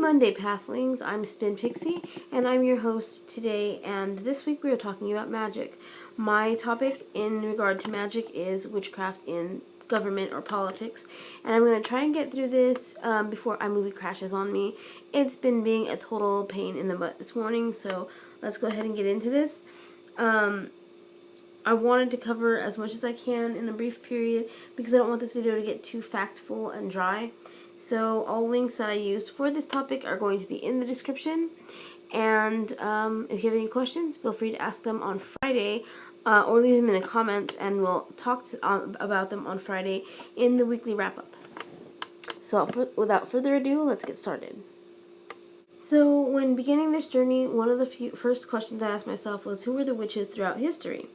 Monday Pathlings, I'm Spin Pixie, and I'm your host today, and this week we are talking about magic. My topic in regard to magic is witchcraft in government or politics, and I'm going to try and get through this before iMovie crashes on me. It's been being a total pain in the butt this morning, so let's go ahead and get into this. I wanted to cover as much as I can in a brief period because I don't want this video to get too factful and dry. So all links that I used for this topic are going to be in the description. And if you have any questions, feel free to ask them on Friday or leave them in the comments, and we'll talk about them on Friday in the weekly wrap-up. So without further ado, let's get started. So when beginning this journey, one of the first questions I asked myself was, who were the witches throughout history?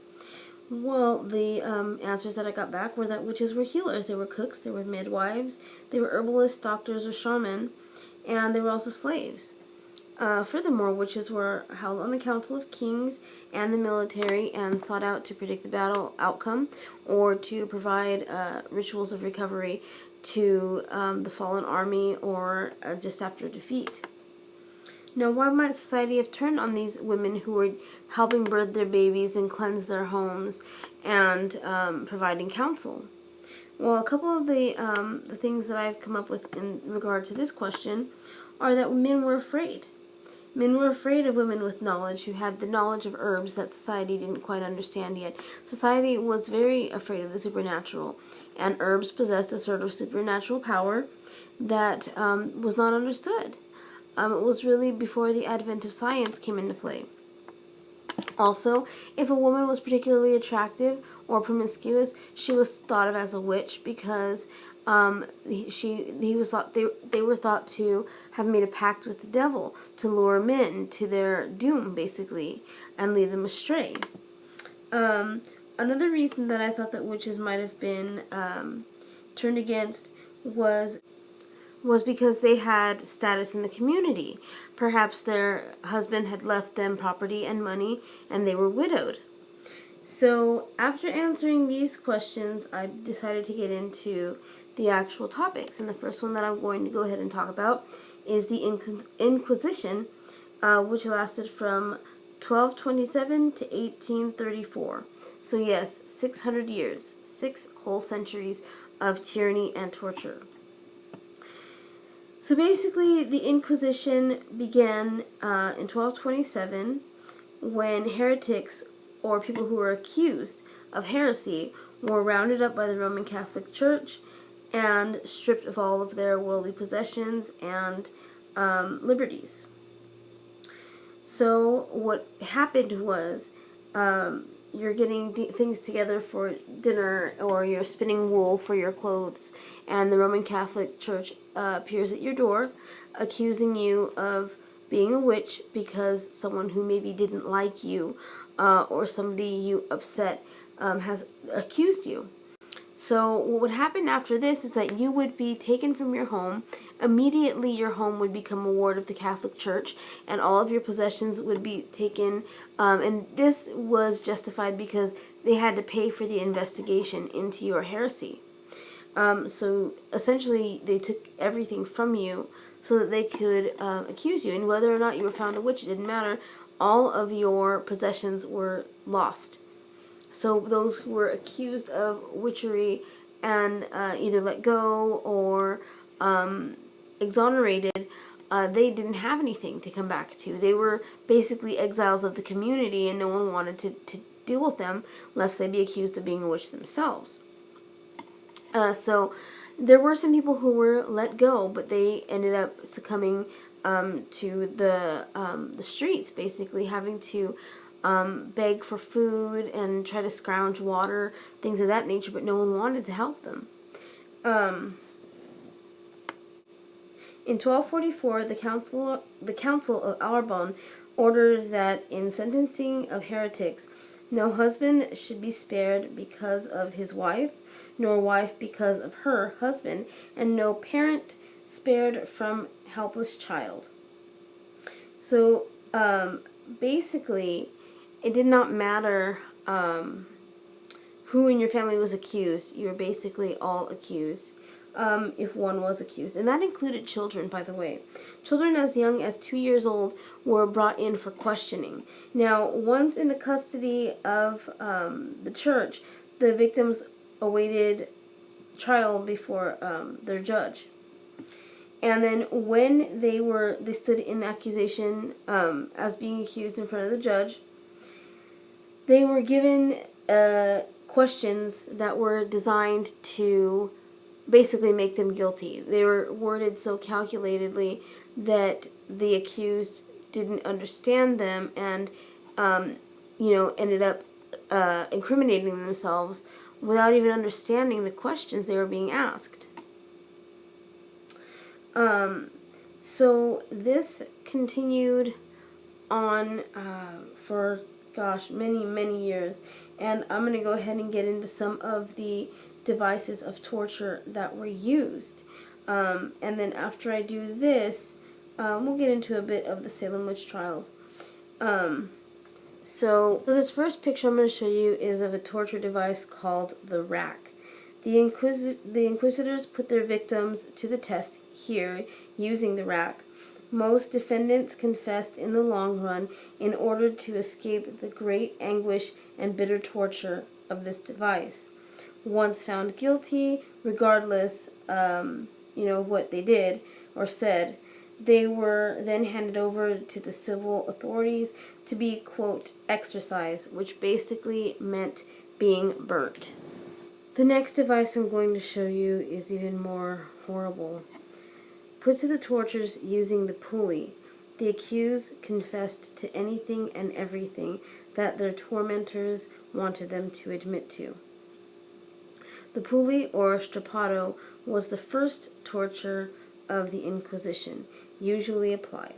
Well, the answers that I got back were that witches were healers. They were cooks, they were midwives, they were herbalists, doctors, or shaman, and they were also slaves. Furthermore, witches were held on the council of kings and the military and sought out to predict the battle outcome or to provide rituals of recovery to the fallen army or just after defeat. Now, why might society have turned on these women who were helping birth their babies and cleanse their homes and providing counsel? Well, a couple of the things that I've come up with in regard to this question are that men were afraid. Men were afraid of women with knowledge who had the knowledge of herbs that society didn't quite understand yet. Society was very afraid of the supernatural, and herbs possessed a sort of supernatural power that was not understood. It was really before the advent of science came into play. Also, if a woman was particularly attractive or promiscuous, she was thought of as a witch because they were thought to have made a pact with the devil to lure men to their doom, basically, and lead them astray. Another reason that I thought that witches might have been turned against was because they had status in the community. Perhaps their husband had left them property and money, and they were widowed. So after answering these questions, I decided to get into the actual topics. And the first one that I'm going to go ahead and talk about is the Inquisition, which lasted from 1227 to 1834. So yes, 600 years, 6 whole centuries of tyranny and torture. So basically, the Inquisition began in 1227 when heretics, or people who were accused of heresy, were rounded up by the Roman Catholic Church and stripped of all of their worldly possessions and liberties. So what happened was you're getting things together for dinner, or you're spinning wool for your clothes, and the Roman Catholic Church appears at your door accusing you of being a witch because someone who maybe didn't like you or somebody you upset has accused you. So what would happen after this is that you would be taken from your home. Immediately your home would become a ward of the Catholic Church, and all of your possessions would be taken, and this was justified because they had to pay for the investigation into your heresy. So essentially they took everything from you so that they could accuse you, and whether or not you were found a witch, it didn't matter. All of your possessions were lost. So those who were accused of witchery and either let go or exonerated, they didn't have anything to come back to. They were basically exiles of the community, and no one wanted to deal with them lest they be accused of being a witch themselves. So there were some people who were let go, but they ended up succumbing to the streets, basically having to beg for food and try to scrounge water, things of that nature, but no one wanted to help them. In 1244, the Council of Arbonne ordered that in sentencing of heretics, no husband should be spared because of his wife, nor wife because of her husband, and no parent spared from helpless child. So basically, it did not matter who in your family was accused. You were basically all accused if one was accused. And that included children, by the way. Children as young as 2 years old were brought in for questioning. Now, once in the custody of the church, the victims awaited trial before their judge. And then when they stood in accusation as being accused in front of the judge, they were given questions that were designed to basically make them guilty. They were worded so calculatedly that the accused didn't understand them and, ended up incriminating themselves without even understanding the questions they were being asked. So this continued on for, many, many years. And I'm going to go ahead and get into some of the devices of torture that were used. And then after I do this, we'll get into a bit of the Salem witch trials. So this first picture I'm going to show you is of a torture device called the rack. The Inquisitors put their victims to the test here using the rack. Most defendants confessed in the long run in order to escape the great anguish and bitter torture of this device. Once found guilty, regardless, what they did or said, they were then handed over to the civil authorities to be, quote, exorcised, which basically meant being burnt. The next device I'm going to show you is even more horrible. Put to the tortures using the pulley, the accused confessed to anything and everything that their tormentors wanted them to admit to. The pulley, or strappado, was the first torture of the Inquisition, usually applied.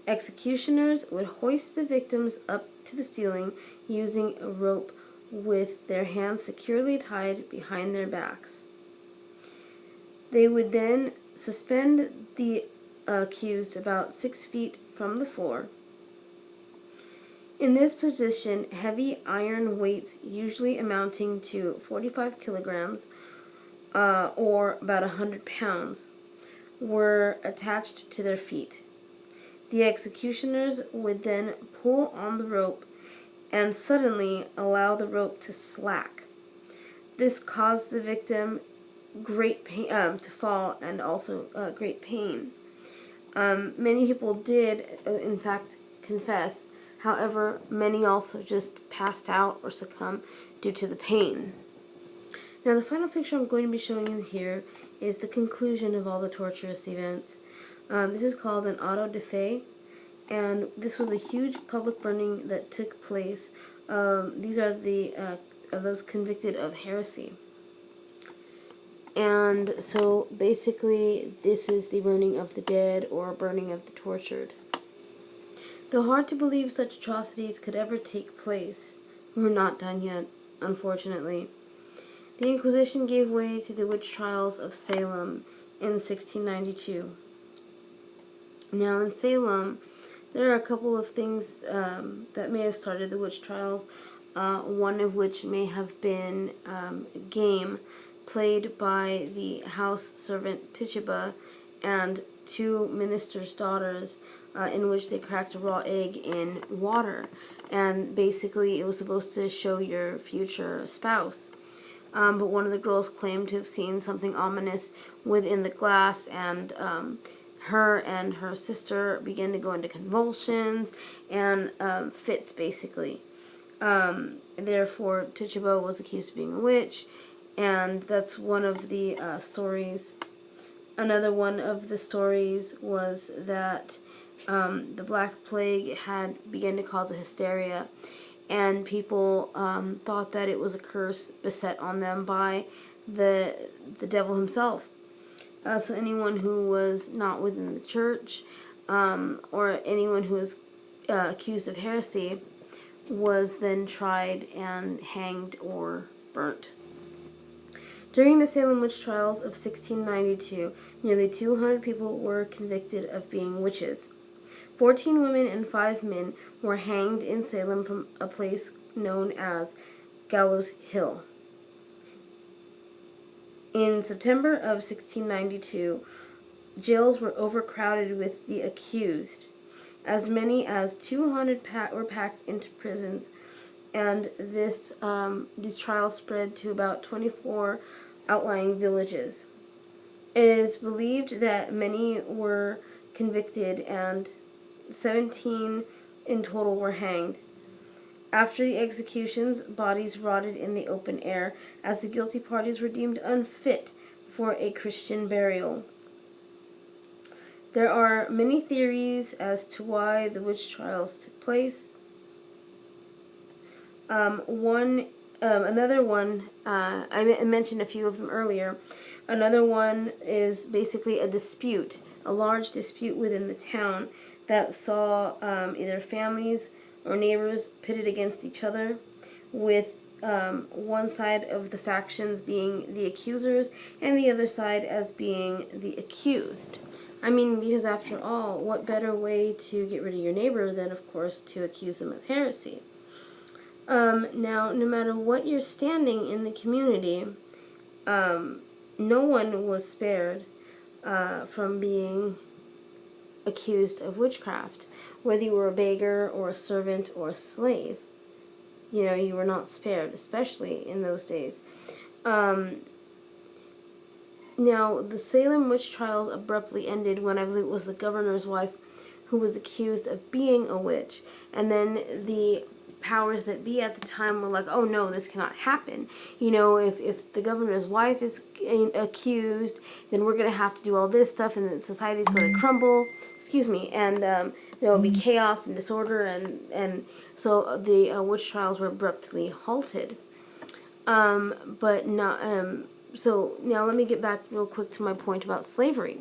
Executioners would hoist the victims up to the ceiling using a rope with their hands securely tied behind their backs. They would then suspend the accused about 6 feet from the floor. In this position, heavy iron weights, usually amounting to 45 kilograms or about 100 pounds, were attached to their feet. The executioners would then pull on the rope and suddenly allow the rope to slack. This caused the victim great pain, to fall, and also great pain. Many people did, in fact, confess. However, many also just passed out or succumbed due to the pain. Now, the final picture I'm going to be showing you here is the conclusion of all the torturous events. This is called an auto de fe, and this was a huge public burning that took place. These are the of those convicted of heresy. And so basically this is the burning of the dead or burning of the tortured. Though hard to believe such atrocities could ever take place, were not done yet, unfortunately. The Inquisition gave way to the witch trials of Salem in 1692. Now in Salem, there are a couple of things that may have started the witch trials, one of which may have been a game played by the house servant Tituba and 2 ministers' daughters, in which they cracked a raw egg in water. And basically it was supposed to show your future spouse. But one of the girls claimed to have seen something ominous within the glass, and her and her sister began to go into convulsions and fits, basically. Therefore, Tituba was accused of being a witch, and that's one of the stories. Another one of the stories was that the Black Plague had begun to cause a hysteria, and people thought that it was a curse beset on them by the devil himself. So anyone who was not within the church, or anyone who was accused of heresy, was then tried and hanged or burnt. During the Salem witch trials of 1692, nearly 200 people were convicted of being witches. 14 women and 5 men were hanged in Salem from a place known as Gallows Hill. In September of 1692, jails were overcrowded with the accused. As many as 200 were packed into prisons, and these trials spread to about 24 outlying villages. It is believed that many were convicted and 17 in total were hanged. After the executions, bodies rotted in the open air as the guilty parties were deemed unfit for a Christian burial. There are many theories as to why the witch trials took place. Another one, I mentioned a few of them earlier. Another one is basically a dispute, a large dispute within the town that saw either families or neighbors pitted against each other, with one side of the factions being the accusers and the other side as being the accused. I mean, because after all, what better way to get rid of your neighbor than, of course, to accuse them of heresy? Now, no matter what your standing in the community, no one was spared from being accused of witchcraft. Whether you were a beggar or a servant or a slave, you know, you were not spared, especially in those days. Now, the Salem witch trials abruptly ended when I believe it was the governor's wife who was accused of being a witch. And then the powers that be at the time were like, oh no, this cannot happen. You know, if the governor's wife is accused, then we're going to have to do all this stuff and then society's going to crumble. Excuse me. And there will be chaos and disorder. And so the witch trials were abruptly halted. But not... So now let me get back real quick to my point about slavery.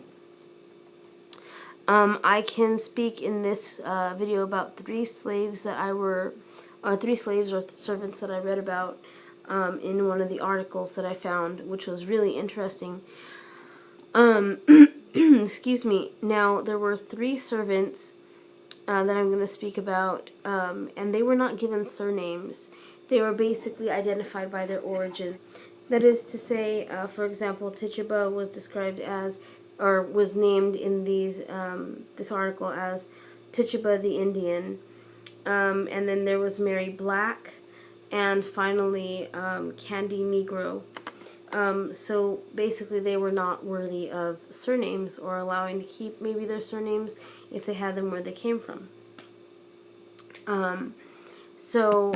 I can speak in this video about three slaves or servants that I read about in one of the articles that I found, which was really interesting. Excuse me. Now, there were three servants that I'm going to speak about, and they were not given surnames. They were basically identified by their origin. That is to say, for example, Tituba was described as, or was named in this article as Tituba the Indian, and then there was Mary Black, and finally Candy Negro. So basically they were not worthy of surnames or allowing to keep maybe their surnames if they had them where they came from. So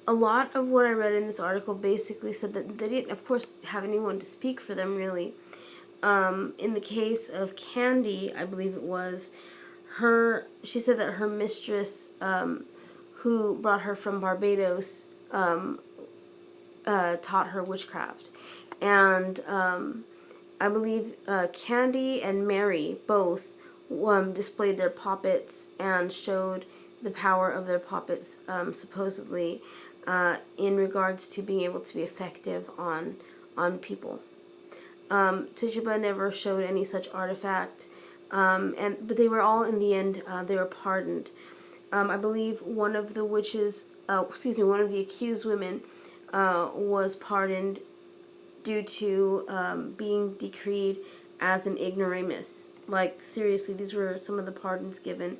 a lot of what I read in this article basically said that they didn't, of course, have anyone to speak for them, really. In the case of Candy, I believe it was, she said that her mistress, who brought her from Barbados, taught her witchcraft. And I believe Candy and Mary both displayed their puppets and showed the power of their puppets, supposedly, in regards to being able to be effective on people. Tituba never showed any such artifact, but they were all, in the end, they were pardoned. I believe one of the witches, one of the accused women was pardoned due to being decreed as an ignoramus. Like, seriously, these were some of the pardons given.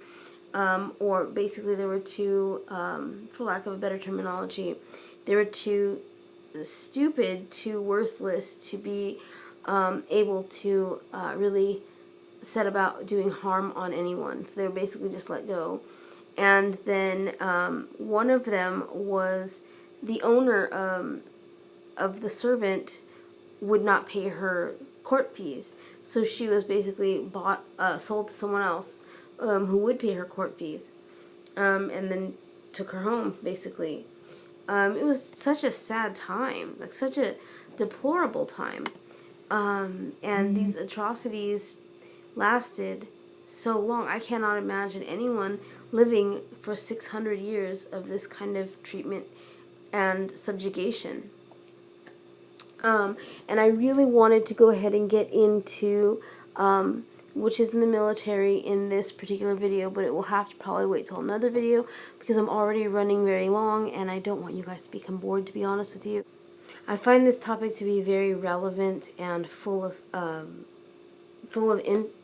Or basically there were too, for lack of a better terminology, they were too stupid, too worthless to be able to really set about doing harm on anyone. So they were basically just let go. And then one of them was the owner of the servant would not pay her court fees. So she was basically sold to someone else who would pay her court fees, and then took her home, basically. It was such a sad time, like such a deplorable time. And these atrocities lasted so long. I cannot imagine anyone living for 600 years of this kind of treatment and subjugation. And I really wanted to go ahead and get into witches in the military in this particular video, but it will have to probably wait till another video because I'm already running very long and I don't want you guys to become bored, to be honest with you. I find this topic to be very relevant and full of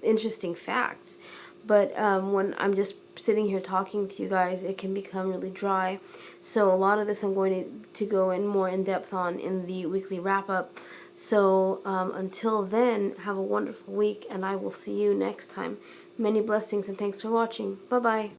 interesting facts. But when I'm just sitting here talking to you guys, it can become really dry. So a lot of this I'm going to go in more in depth on in the weekly wrap-up. So until then, have a wonderful week, and I will see you next time. Many blessings and thanks for watching. Bye-bye.